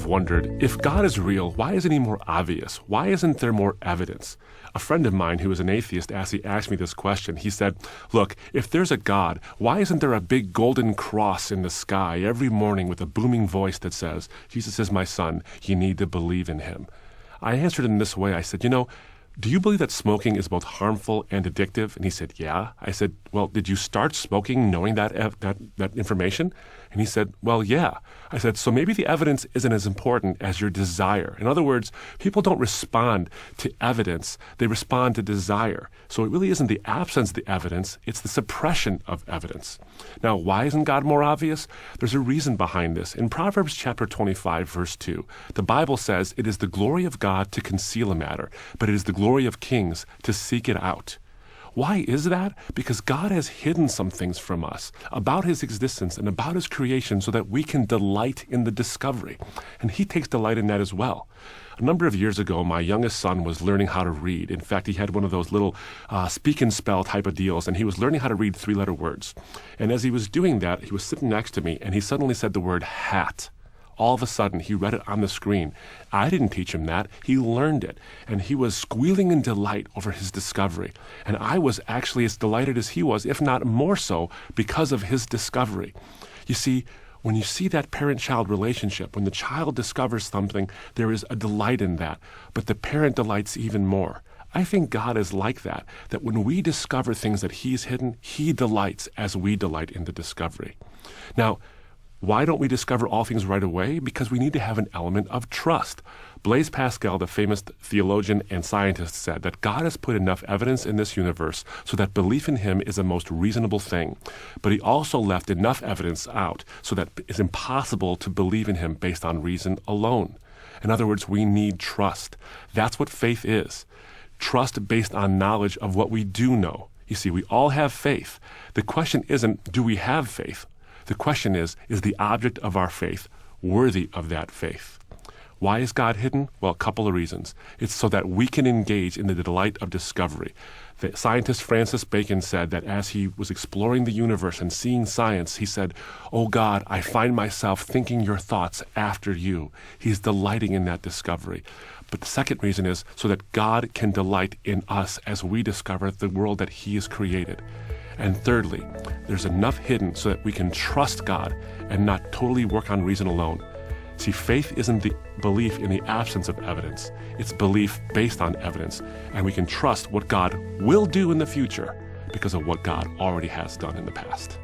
I've wondered, if God is real, why isn't he more obvious? Why isn't there more evidence? A friend of mine who is an atheist asked me this question. He said, look, if there's a God, why isn't there a big golden cross in the sky every morning with a booming voice that says, Jesus is my son, you need to believe in him? I answered in this way. I said, do you believe that smoking is both harmful and addictive? And he said, yeah. I said, well, did you start smoking knowing that information? And he said, well, yeah. I said, so maybe the evidence isn't as important as your desire. In other words, people don't respond to evidence. They respond to desire. So it really isn't the absence of the evidence. It's the suppression of evidence. Now, why isn't God more obvious? There's a reason behind this. In Proverbs chapter 25, verse 2, the Bible says, it is the glory of God to conceal a matter, but it is the glory of kings to seek it out. Why is that? Because God has hidden some things from us about his existence and about his creation so that we can delight in the discovery. And he takes delight in that as well. A number of years ago, my youngest son was learning how to read. In fact, he had one of those little speak and spell type of deals, and he was learning how to read three-letter words. And as he was doing that, he was sitting next to me, and he suddenly said the word hat. All of a sudden, he read it on the screen. I didn't teach him that. He learned it. And he was squealing in delight over his discovery. And I was actually as delighted as he was, if not more so, because of his discovery. You see, when you see that parent-child relationship, when the child discovers something, there is a delight in that. But the parent delights even more. I think God is like that when we discover things that he's hidden, he delights as we delight in the discovery. Now, why don't we discover all things right away? Because we need to have an element of trust. Blaise Pascal, the famous theologian and scientist, said that God has put enough evidence in this universe so that belief in him is a most reasonable thing. But he also left enough evidence out so that it's impossible to believe in him based on reason alone. In other words, we need trust. That's what faith is. Trust based on knowledge of what we do know. You see, we all have faith. The question isn't, do we have faith? The question is the object of our faith worthy of that faith? Why is God hidden? Well, a couple of reasons. It's so that we can engage in the delight of discovery. The scientist Francis Bacon said that as he was exploring the universe and seeing science, he said, "Oh God, I find myself thinking your thoughts after you." He's delighting in that discovery. But the second reason is so that God can delight in us as we discover the world that he has created. And thirdly, there's enough hidden so that we can trust God and not totally work on reason alone. See, faith isn't the belief in the absence of evidence. It's belief based on evidence. And we can trust what God will do in the future because of what God already has done in the past.